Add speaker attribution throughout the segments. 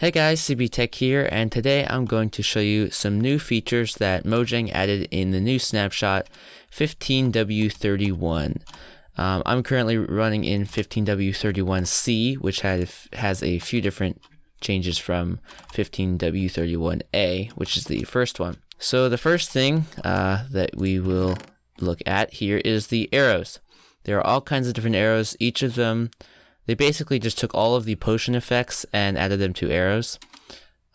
Speaker 1: Hey guys, CBtech here, and today I'm going to show you some new features that Mojang added in the new Snapshot 15W31. I'm currently running in 15W31C, which has a few different changes from 15W31A, which is the first one. So the first thing that we will look at here is the arrows. There are all kinds of different arrows. Each of them, they basically just took all of the potion effects and added them to arrows.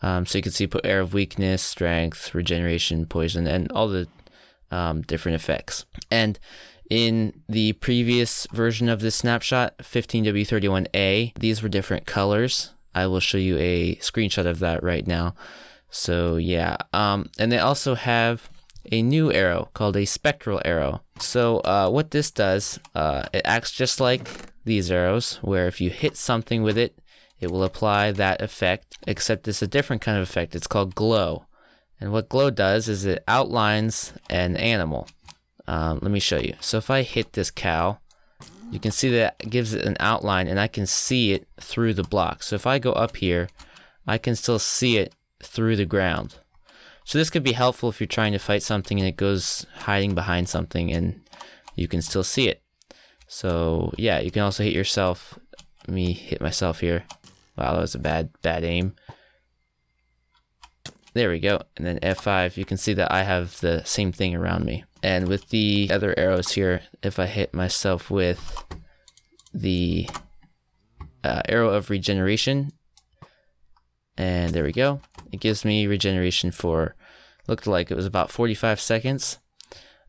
Speaker 1: So you can see Arrow of Weakness, Strength, Regeneration, Poison, and all the different effects. And in the previous version of this snapshot, 15W31A, these were different colors. I will show you a screenshot of that right now. So yeah, and they also have a new arrow called a Spectral Arrow. So what this does, it acts just like these arrows, where if you hit something with it, it will apply that effect, except it's a different kind of effect. It's called glow. And what glow does is it outlines an animal. Let me show you. So if I hit this cow, you can see that it gives it an outline, and I can see it through the block. So if I go up here, I can still see it through the ground. So this could be helpful if you're trying to fight something and it goes hiding behind something and you can still see it. So yeah, you can also hit yourself. Let me hit myself here. Wow, that was a bad aim. There we go. And then F5, you can see that I have the same thing around me. And with the other arrows here, if I hit myself with the arrow of regeneration, and there we go. It gives me regeneration for, looked like it was about 45 seconds.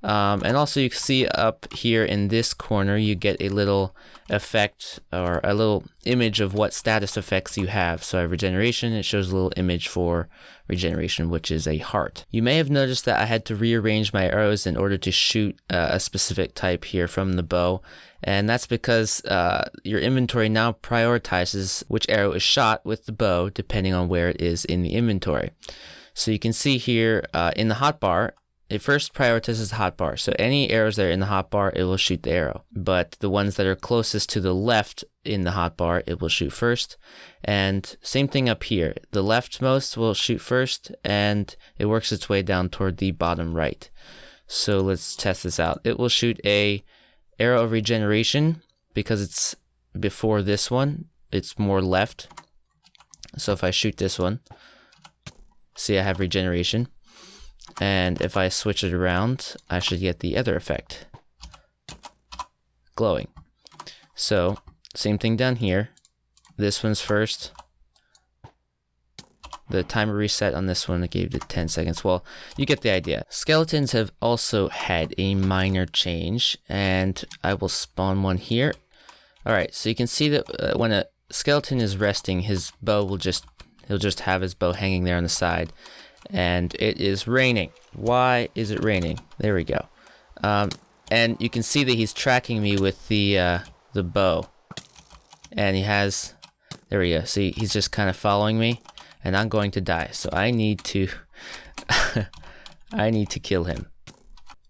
Speaker 1: And also you can see up here in this corner, you get a little effect or a little image of what status effects you have. So I have regeneration, it shows a little image for regeneration, which is a heart. You may have noticed that I had to rearrange my arrows in order to shoot a specific type here from the bow. And that's because your inventory now prioritizes which arrow is shot with the bow depending on where it is in the inventory. So you can see here in the hotbar, it first prioritizes the hotbar. So any arrows that are in the hotbar, it will shoot the arrow. But the ones that are closest to the left in the hotbar, it will shoot first. And same thing up here. The leftmost will shoot first, and it works its way down toward the bottom right. So let's test this out. It will shoot a arrow of regeneration because it's before this one. It's more left. So if I shoot this one, see I have regeneration. And if I switch it around, I should get the other effect. Glowing. So, same thing down here. This one's first. The timer reset on this one, I gave it 10 seconds. Well, you get the idea. Skeletons have also had a minor change, and I will spawn one here. Alright, so you can see that when a skeleton is resting, his bow will he'll just have his bow hanging there on the side. And it is raining. Why is it raining? There we go. And you can see that he's tracking me with the bow. And he has, there we go. See, he's just kind of following me, and I'm going to die. So I need to, I need to kill him.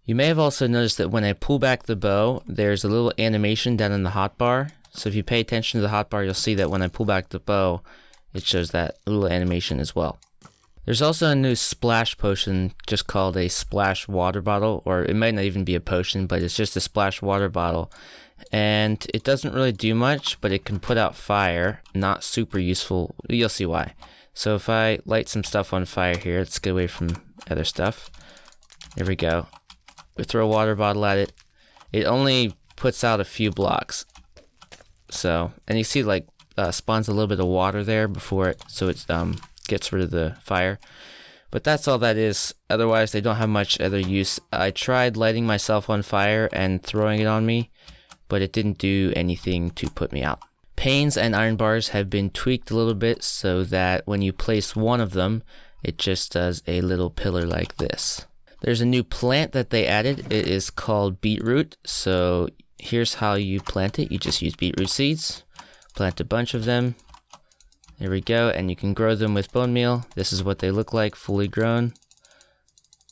Speaker 1: You may have also noticed that when I pull back the bow, there's a little animation down in the hotbar. So if you pay attention to the hotbar, you'll see that when I pull back the bow, it shows that little animation as well. There's also a new splash potion just called a splash water bottle, or it might not even be a potion, but it's just a splash water bottle. And it doesn't really do much, but it can put out fire. Not super useful. You'll see why. So if I light some stuff on fire here, let's get away from other stuff. There we go. We throw a water bottle at it. It only puts out a few blocks. So, and you see like spawns a little bit of water there before it, so it's gets rid of the fire. But that's all that is. Otherwise, they don't have much other use. I tried lighting myself on fire and throwing it on me, but it didn't do anything to put me out. Panes and iron bars have been tweaked a little bit so that when you place one of them, it just does a little pillar like this. There's a new plant that they added. It is called Beetroot. So here's how you plant it. You just use beetroot seeds, plant a bunch of them. There we go, and you can grow them with bone meal. This is what they look like, fully grown.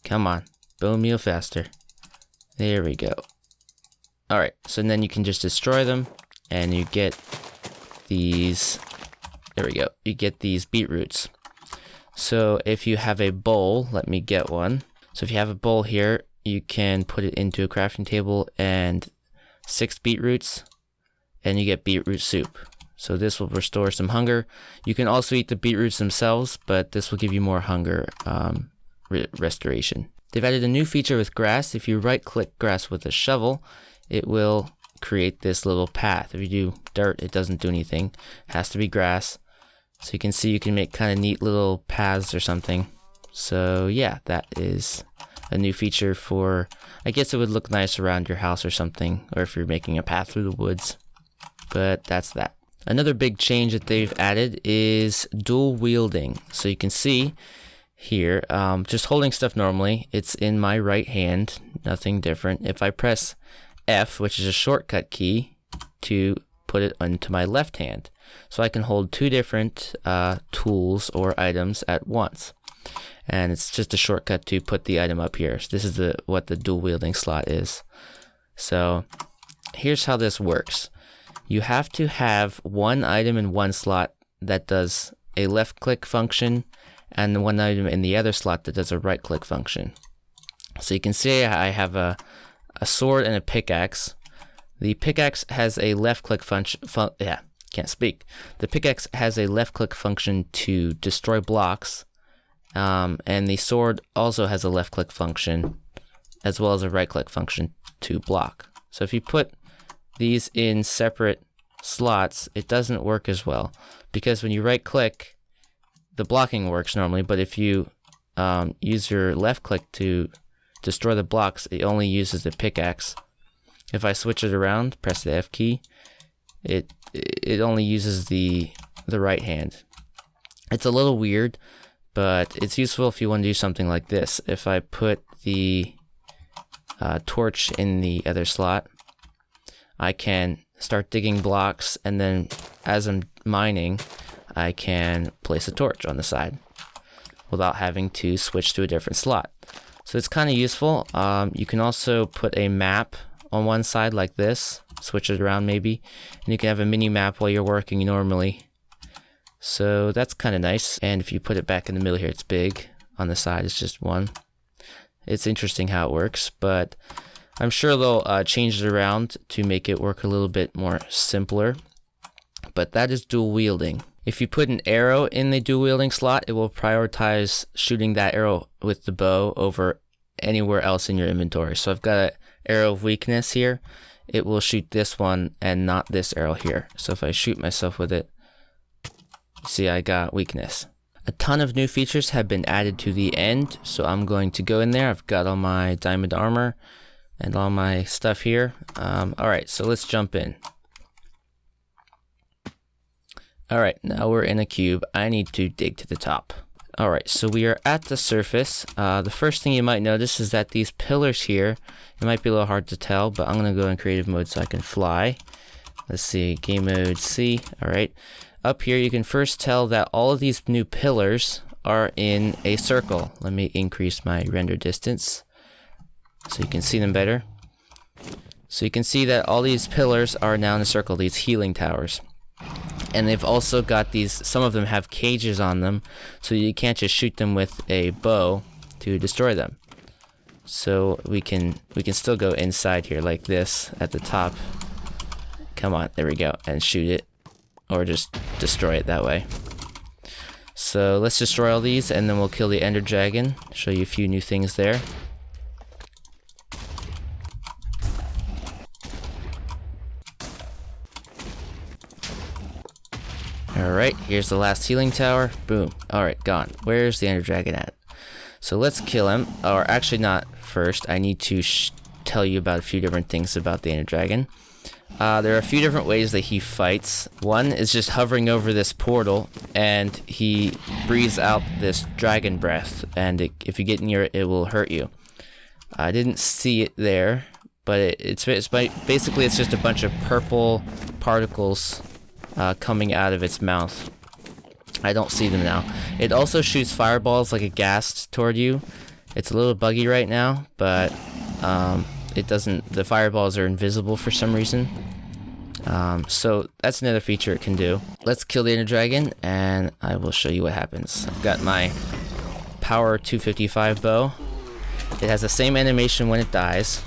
Speaker 1: Come on, bone meal faster. There we go. Alright, so then you can just destroy them, and you get these there we go, you get these beetroots. So if you have a bowl, let me get one. So if you have a bowl here, you can put it into a crafting table and 6 beetroots, and you get beetroot soup. So this will restore some hunger. You can also eat the beetroots themselves, but this will give you more hunger restoration. They've added a new feature with grass. If you right click grass with a shovel, it will create this little path. If you do dirt, it doesn't do anything. It has to be grass. So you can see you can make kind of neat little paths or something. So yeah, that is a new feature for, I guess it would look nice around your house or something, or if you're making a path through the woods. But that's that. Another big change that they've added is dual wielding. So you can see here, just holding stuff normally, it's in my right hand, nothing different. If I press F, which is a shortcut key, to put it onto my left hand. So I can hold 2 different tools or items at once. And it's just a shortcut to put the item up here. So this is what the dual wielding slot is. So here's how this works. You have to have one item in one slot that does a left click function, and one item in the other slot that does a right click function. So you can see I have a sword and a pickaxe. The pickaxe has a left click function. Can't speak. The pickaxe has a left click function to destroy blocks, and the sword also has a left click function as well as a right click function to block. So if you put these in separate slots, it doesn't work as well, because when you right click, the blocking works normally, but if you use your left click to destroy the blocks, it only uses the pickaxe. If I switch it around, press the F key, it only uses the right hand. It's a little weird, but it's useful if you want to do something like this. If I put the torch in the other slot, I can start digging blocks, and then as I'm mining, I can place a torch on the side without having to switch to a different slot. So it's kind of useful. You can also put a map on one side like this, switch it around maybe, and you can have a mini map while you're working normally. So that's kind of nice. And if you put it back in the middle here, it's big. On the side, it's just one. It's interesting how it works, but I'm sure they'll change it around to make it work a little bit more simpler. But that is dual wielding. If you put an arrow in the dual wielding slot, it will prioritize shooting that arrow with the bow over anywhere else in your inventory. So I've got an arrow of weakness here. It will shoot this one and not this arrow here. So if I shoot myself with it, see, I got weakness. A ton of new features have been added to the end, so I'm going to go in there. I've got all my diamond armor and all my stuff here. Alright, so let's jump in. Alright, now we're in a cube. I need to dig to the top. Alright, so we are at the surface. The first thing you might notice is that these pillars here, it might be a little hard to tell, but I'm going to go in creative mode so I can fly. Let's see, game mode C. Alright, up here you can first tell that all of these new pillars are in a circle. Let me increase my render distance so you can see them better. So you can see that all these pillars are now in a circle, these healing towers. And they've also got these, some of them have cages on them, so you can't just shoot them with a bow to destroy them. So we can still go inside here like this at the top. Come on, there we go, and shoot it, or just destroy it that way. So let's destroy all these, and then we'll kill the Enderdragon. Show you a few new things there. Alright, here's the last healing tower. Boom. Alright, gone. Where's the Enderdragon at? So let's kill him. Or actually not first. I need to tell you about a few different things about the Enderdragon. There are a few different ways that he fights. One is just hovering over this portal, and he breathes out this dragon breath. And if you get near it, it will hurt you. I didn't see it there, but basically it's just a bunch of purple particles coming out of its mouth. I don't see them now. It also shoots fireballs like a ghast toward you. It's a little buggy right now, but it doesn't. The fireballs are invisible for some reason. So that's another feature it can do. Let's kill the Enderdragon, and I will show you what happens. I've got my Power 255 bow. It has the same animation when it dies.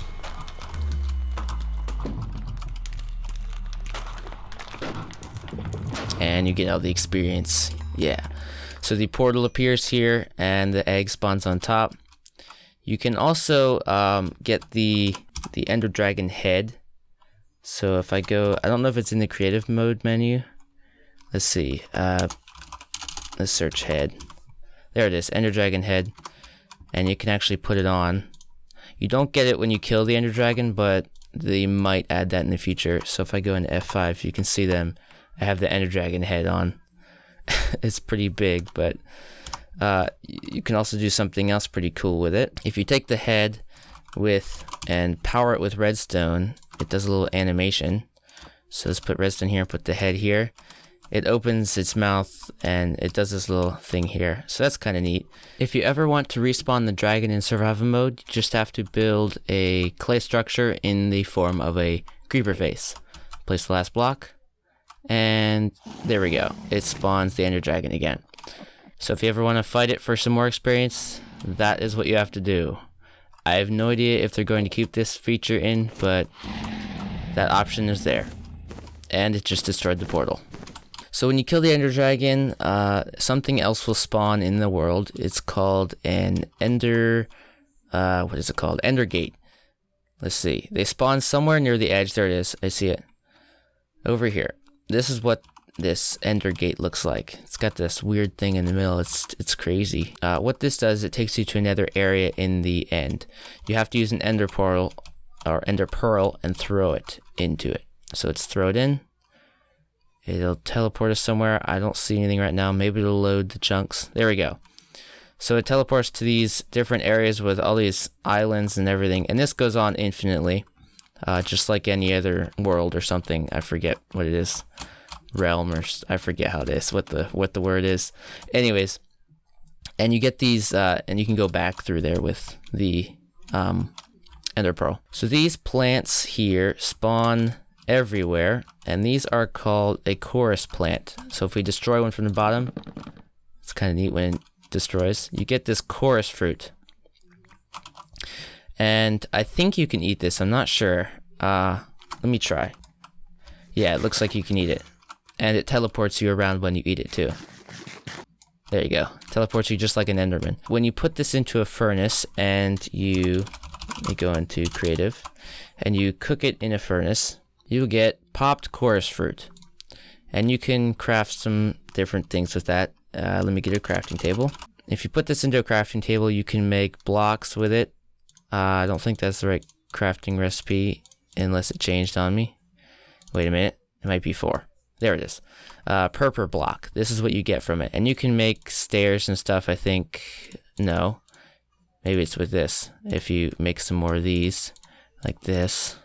Speaker 1: And you get all the experience. Yeah. So the portal appears here, and the egg spawns on top. You can also get the Enderdragon head. So if I go, I don't know if it's in the creative mode menu. Let's see. Let's search head. There it is, Enderdragon head. And you can actually put it on. You don't get it when you kill the Enderdragon, but they might add that in the future. So if I go into F5, you can see them. I have the Enderdragon head on. It's pretty big, but you can also do something else pretty cool with it. If you take the head and power it with redstone, it does a little animation. So let's put redstone here and put the head here. It opens its mouth and it does this little thing here. So that's kind of neat. If you ever want to respawn the dragon in survival mode, you just have to build a clay structure in the form of a creeper face. Place the last block, and there we go. It spawns the Enderdragon again. So if you ever want to fight it for some more experience, that is what you have to do. I have no idea if they're going to keep this feature in, but that option is there. And it just destroyed the portal. So when you kill the Enderdragon, something else will spawn in the world. It's called an Ender... what is it called? Endergate. Let's see. They spawn somewhere near the edge. There it is. I see it. Over here. This is what this Endergate looks like. It's got this weird thing in the middle. It's crazy. What this does, it takes you to another area in the end. You have to use an Ender portal or Ender Pearl and throw it into it. So let's throw it in. It'll teleport us somewhere. I don't see anything right now. Maybe it'll load the chunks. There we go. So it teleports to these different areas with all these islands and everything. And this goes on infinitely. Just like any other world or something. I forget what it is. Realm, or I forget how it is. What the word is. Anyways. And you get these, and you can go back through there with the Ender Pearl. So these plants here spawn everywhere, and these are called a chorus plant. So if we destroy one from the bottom, it's kind of neat when it destroys. You get this chorus fruit, and I think you can eat this. I'm not sure. Let me try. Yeah, it looks like you can eat it, and it teleports you around when you eat it too. There you go. Teleports you just like an Enderman. When you put this into a furnace and you go into creative and you cook it in a furnace, you get popped chorus fruit, and you can craft some different things with that. Let me get a crafting table. If you put this into a crafting table, you can make blocks with it. I don't think that's the right crafting recipe unless it changed on me. Wait a minute, it might be 4. There it is. Purple block. This is what you get from it, and you can make stairs and stuff. I think no, maybe it's with this. If you make some more of these, like this.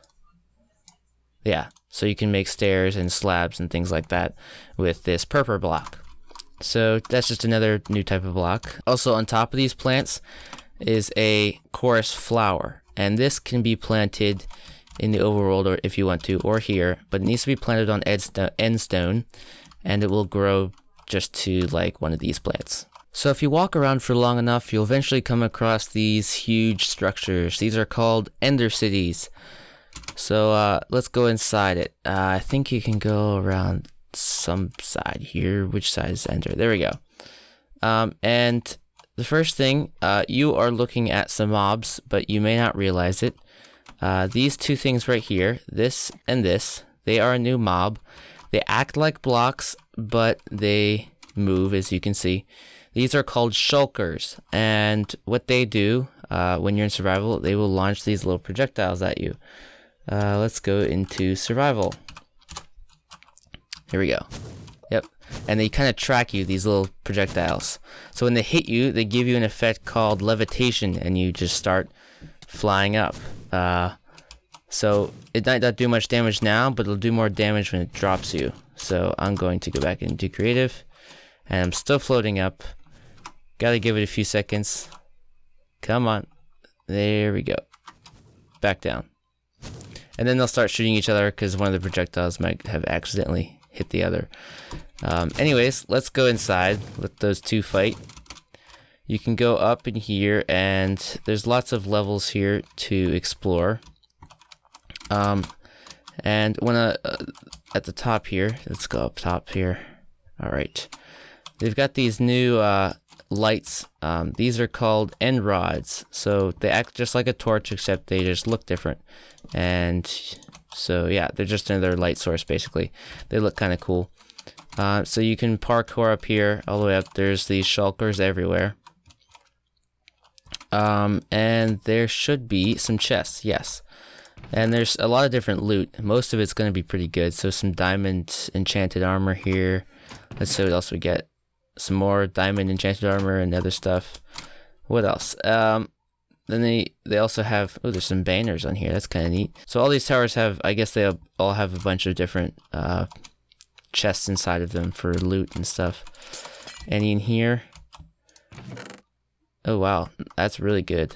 Speaker 1: Yeah, so you can make stairs and slabs and things like that with this purple block. So that's just another new type of block. Also on top of these plants is a Coarse Flour, and this can be planted in the overworld or if you want to, or here, but it needs to be planted on endstone, and it will grow just to like one of these plants. So if you walk around for long enough, you'll eventually come across these huge structures. These are called Ender Cities. So let's go inside it. I think you can go around some side here. Which side is Ender? There we go. And the first thing, you are looking at some mobs, but you may not realize it. These two things right here, this and this, they are a new mob. They act like blocks, but they move, as you can see. These are called shulkers, and what they do when you're in survival, they will launch these little projectiles at you. Let's go into survival. Here we go. Yep. And they kind of track you, these little projectiles. So when they hit you, they give you an effect called levitation, and you just start flying up. So it might not do much damage now, but it'll do more damage when it drops you. So I'm going to go back into creative, and I'm still floating up. Gotta give it a few seconds. Come on. There we go. Back down. and then they'll start shooting each other because one of the projectiles might have accidentally hit the other. Anyways, let's go inside, let those two fight. You can go up in here, and there's lots of levels here to explore. And when at the top here, let's go up top here. Alright, they've got these new lights. These are called end rods, so they act just like a torch, except they just look different. And so yeah, they're just another light source basically. They look kind of cool. So you can parkour up here all the way up. There's these shulkers everywhere. And there should be some chests, yes. And there's a lot of different loot. Most of it's going to be pretty good. So some diamond enchanted armor here. Let's see what else we get. Some more diamond enchanted armor and other stuff. What else? Then they also have, oh, there's some banners on here. That's kind of neat. So all these towers have, I guess they all have a bunch of different chests inside of them for loot and stuff. Any in here? Oh wow, that's really good.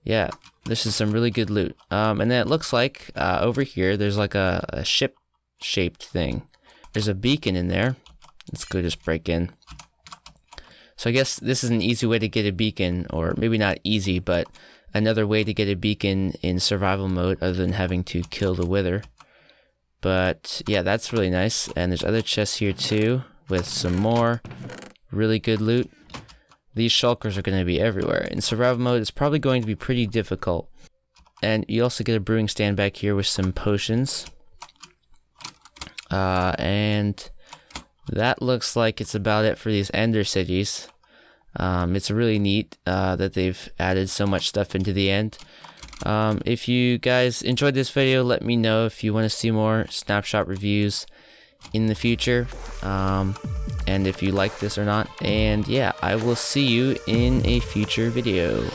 Speaker 1: Yeah, this is some really good loot. And then it looks like over here there's like a ship-shaped thing. There's a beacon in there. Let's go just break in. So I guess this is an easy way to get a beacon, or maybe not easy, but another way to get a beacon in survival mode other than having to kill the wither. But yeah, that's really nice. And there's other chests here too with some more really good loot. These shulkers are going to be everywhere. In survival mode, it's probably going to be pretty difficult. And you also get a brewing stand back here with some potions. And that looks like it's about it for these Ender cities. It's really neat that they've added so much stuff into the end. If you guys enjoyed this video, let me know if you want to see more Snapshot reviews in the future, and if you like this or not. And yeah, I will see you in a future video.